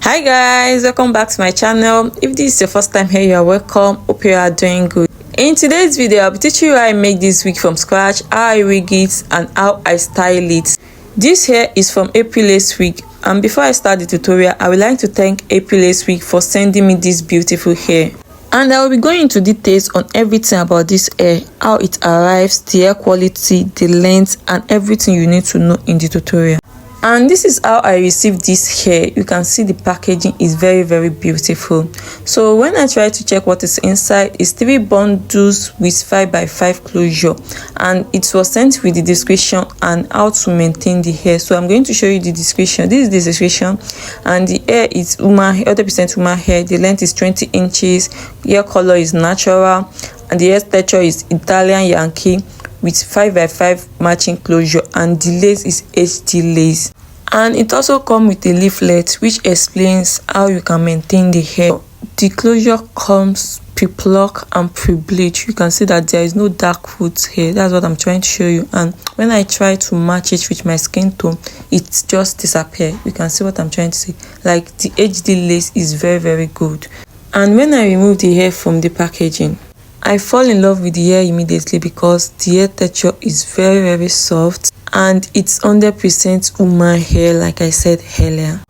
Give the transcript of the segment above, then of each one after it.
Hi guys, welcome back to my channel. If this is your first time here, you are welcome. Hope you are doing good. In today's video, I'll be teaching you how I make this wig from scratch, how I wig it, and how I style it. This hair is from a pre-lace wig, and before I start the tutorial, I would like to thank a pre-lace wig for sending me this beautiful hair. And I will be going into details on everything about this hair, how it arrives, the hair quality, the length, and everything you need to know in the tutorial. And this is how I received this hair. You can see the packaging is very beautiful. So when I try to check what is inside, it's 3 bundles with 5x5 closure, and it was sent with the description and how to maintain the hair. So I'm going to show you the description. This is the description, and the hair is human, 100% human hair. The length is 20 inches, hair color is natural, and the hair texture is Italian yaki with 5x5 matching closure, and the lace is HD lace. And it also comes with a leaflet which explains how you can maintain the hair. The closure comes pre-plucked and pre-bleach. You can see that there is no dark roots here. That's what I'm trying to show you. And when I try to match it with my skin tone, it just disappears. You can see what I'm trying to say. Like, the HD lace is very good. And when I remove the hair from the packaging, I fall in love with the hair immediately because the hair texture is very soft, and it's 100% human hair, like I said earlier.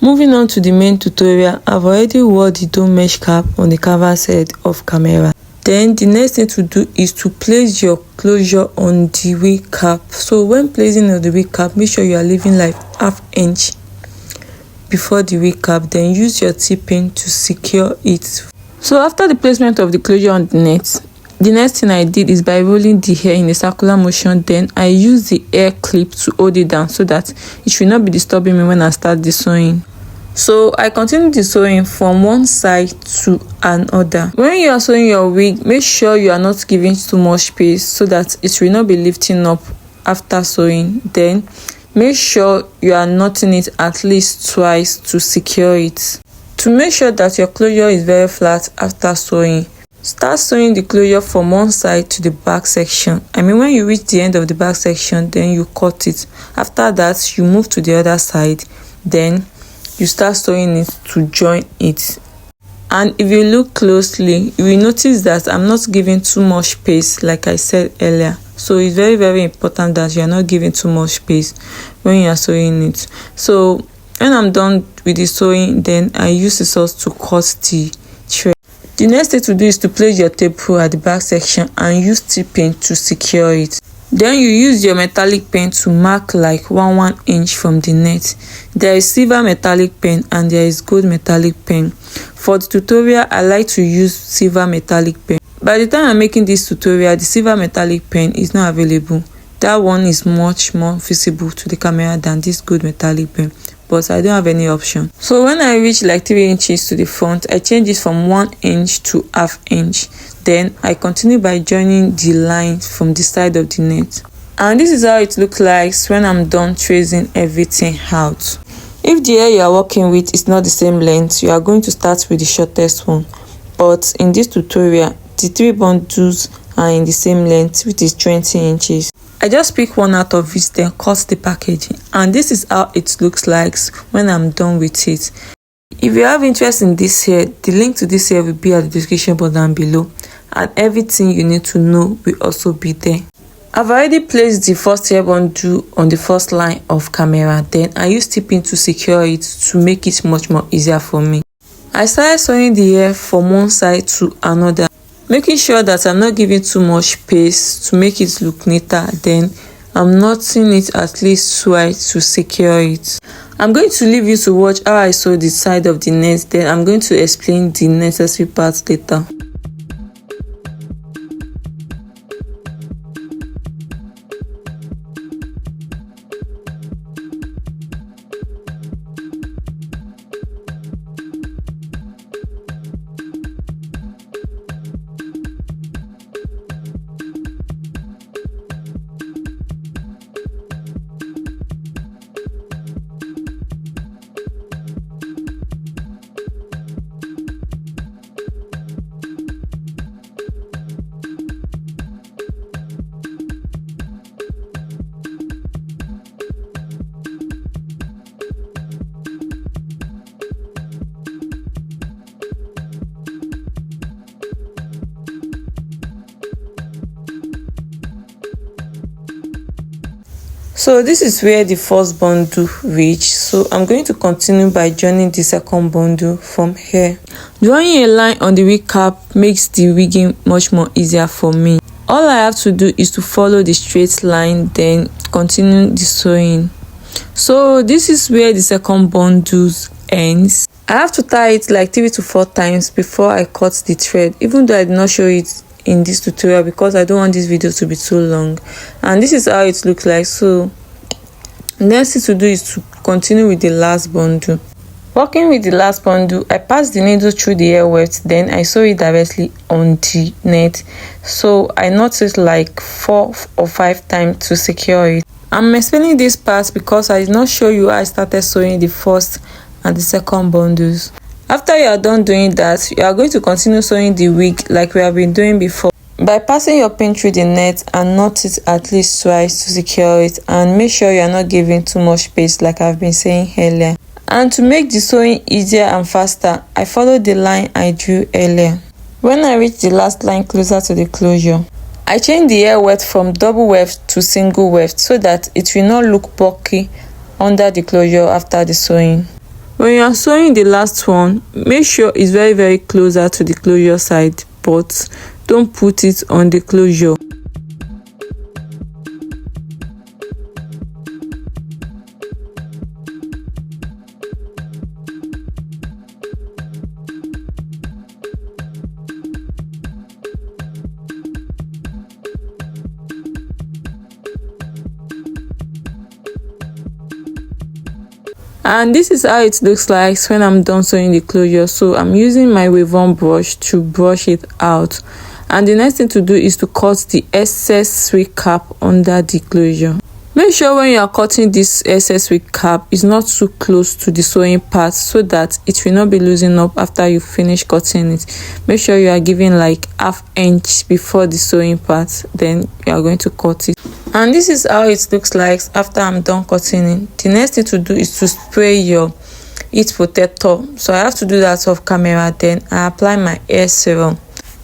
Moving on to the main tutorial, I've already wore the dome mesh cap on the canvas head of camera. Then the next thing to do is to place your closure on the wig cap. So when placing on the wig cap, make sure you are leaving like ½ inch before the wig cap. Then use your T-pin to secure it. So after the placement of the closure on the net, the next thing I did is by rolling the hair in a circular motion. Then I use the hair clip to hold it down so that it should not be disturbing me when I start the sewing. So I continue the sewing from one side to another. When you are sewing your wig, make sure you are not giving too much space so that it will not be lifting up after sewing. Then make sure you are knotting it at least twice to secure it. To make sure that your closure is very flat after sewing, start sewing the closure from one side to the back section. When you reach the end of the back section, then you cut it. After that, you move to the other side, then you start sewing it to join it. And if you look closely, you will notice that I'm not giving too much space, like I said earlier. So it's very important that you are not giving too much space when you are sewing it. So when I'm done with the sewing, then I use the scissors to cut the thread. The next thing to do is to place your tape rule at the back section and use T-pin to secure it. Then you use your metallic pen to mark like 1 inch from the net. There is silver metallic pen and there is gold metallic pen. For the tutorial, I like to use silver metallic pen. By the time I'm making this tutorial, the silver metallic pen is not available. That one is much more visible to the camera than this gold metallic pen, but I don't have any option. So when I reach like 3 inches to the front, I change it from 1 inch to ½ inch. Then I continue by joining the line from the side of the net. And this is how it looks like when I'm done tracing everything out. If the hair you are working with is not the same length, you are going to start with the shortest one. But in this tutorial, the 3 bundles are in the same length, which is 20 inches. I just pick one out of it, then cut the packaging, and this is how it looks like when I'm done with it. If you have interest in this hair, the link to this hair will be at the description box down below, and everything you need to know will also be there. I've already placed the first hair bundle on the first line of camera. Then I use T-pin to secure it to make it much more easier for me. I started sewing the hair from one side to another, making sure that I'm not giving too much space to make it look neater. Then I'm knotting it at least twice to secure it. I'm going to leave you to watch how I sew the side of the net, then I'm going to explain the necessary parts later. So this is where the first bundle reached, so I'm going to continue by joining the second bundle from here. Drawing a line on the wig cap makes the wigging much more easier for me. All I have to do is to follow the straight line, then continue the sewing. So this is where the second bundle ends. I have to tie it like 3 to 4 times before I cut the thread, even though I did not show it in this tutorial because I don't want this video to be too long. And this is how it looks like. So the next thing to do is to continue with the last bundle. Working with the last bundle, I pass the needle through the hair weft, then I sew it directly on the net. So I knot it like 4 or 5 times to secure it. I'm explaining this part because I did not show you how I started sewing the first and the second bundles. After you are done doing that, you are going to continue sewing the wig like we have been doing before by passing your pin through the net and knot it at least twice to secure it, and make sure you are not giving too much space like I've been saying earlier. And to make the sewing easier and faster, I follow the line I drew earlier. When I reach the last line closer to the closure, I change the hair weft from double weft to single weft so that it will not look bulky under the closure after the sewing. When you are sewing the last one, make sure it's very closer to the closure side, but don't put it on the closure. And this is how it looks like when I'm done sewing the closure. So I'm using my wave on brush to brush it out, and the next thing to do is to cut the excess wig cap under the closure. Make sure when you are cutting this excess wig cap is not too close to the sewing part so that it will not be loosening up after you finish cutting it. Make sure you are giving like ½ inch before the sewing part, then you are going to cut it. And this is how it looks like after I'm done cutting it. The next thing to do is to spray your heat protector. So I have to do that off camera, then I apply my hair serum.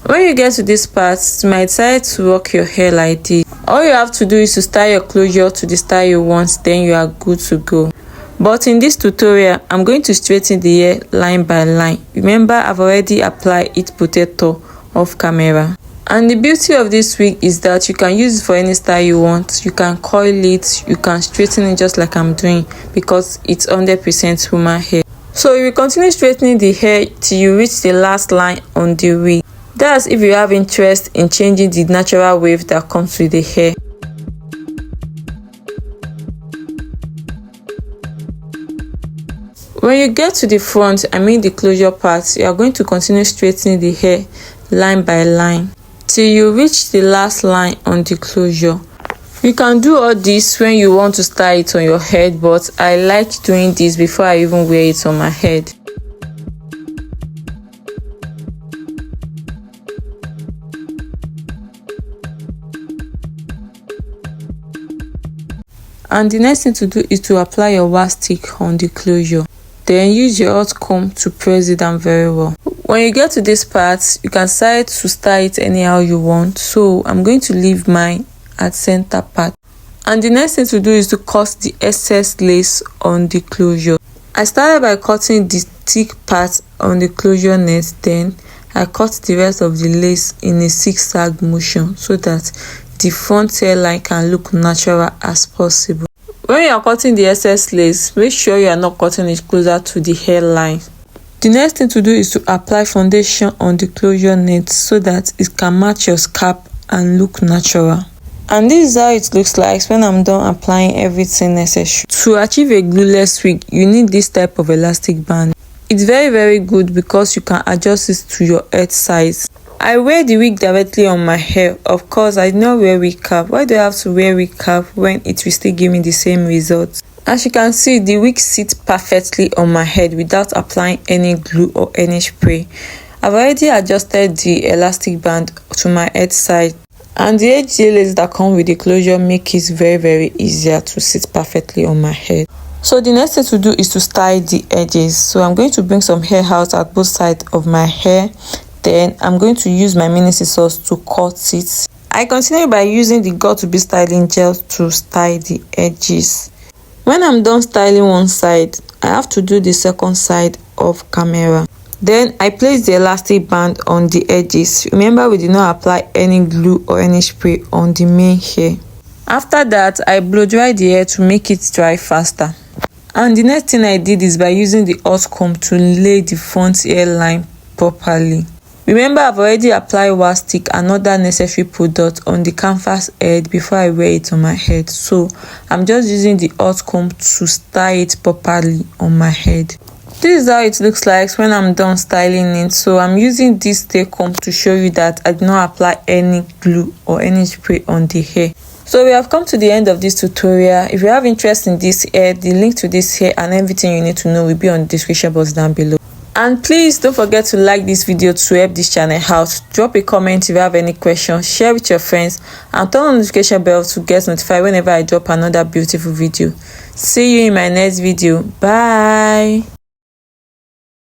When you get to this part, you might decide to rock your hair like this. All you have to do is to style your closure to the style you want, then you are good to go. But in this tutorial, I'm going to straighten the hair line by line. Remember, I've already applied heat protector off camera. And the beauty of this wig is that you can use it for any style you want. You can coil it, you can straighten it just like I'm doing, because it's 100% human hair. So you will continue straightening the hair till you reach the last line on the wig. That's if you have interest in changing the natural wave that comes with the hair. When you get to the front, I mean the closure part, you are going to continue straightening the hair line by line till you reach the last line on the closure. You can do all this when you want to style it on your head, but I like doing this before I even wear it on my head. And the next thing to do is to apply your wax stick on the closure. Then use your hot comb to press it down very well. When you get to this part, you can decide to style it anyhow you want. So I'm going to leave mine at center part. And the next thing to do is to cut the excess lace on the closure. I started by cutting the thick part on the closure net, then I cut the rest of the lace in a zigzag motion so that the front hairline can look natural as possible. When you are cutting the excess lace, make sure you are not cutting it closer to the hairline. The next thing to do is to apply foundation on the closure net so that it can match your scalp and look natural. And this is how it looks like when I'm done applying everything necessary. To achieve a glueless wig, you need this type of elastic band. It's very good because you can adjust it to your head size. I wear the wig directly on my hair. Of course, I did not wear wig cap. Why do I have to wear wig cap when it will still give me the same results? As you can see, the wig sits perfectly on my head without applying any glue or any spray. I've already adjusted the elastic band to my head side, and the edge lace that come with the closure make it very easier to sit perfectly on my head. So the next thing to do is to style the edges. So I'm going to bring some hair out at both sides of my hair. Then I'm going to use my mini scissors to cut it. I continue by using the got2b styling gel to style the edges. When I'm done styling one side, I have to do the second side off camera. Then I place the elastic band on the edges. Remember, we did not apply any glue or any spray on the main hair. After that, I blow dry the hair to make it dry faster. And the next thing I did is by using the hot comb to lay the front hairline properly. Remember, I've already applied wax stick and other necessary product on the canvas head before I wear it on my head. So I'm just using the hot comb to style it properly on my head. This is how it looks like when I'm done styling it. So I'm using this tape comb to show you that I did not apply any glue or any spray on the hair. So we have come to the end of this tutorial. If you have interest in this hair, the link to this hair and everything you need to know will be on the description box down below. And please don't forget to like this video to help this channel out. Drop a comment if you have any questions, share with your friends, and turn on the notification bell to get notified whenever I drop another beautiful video. See you in my next video. Bye.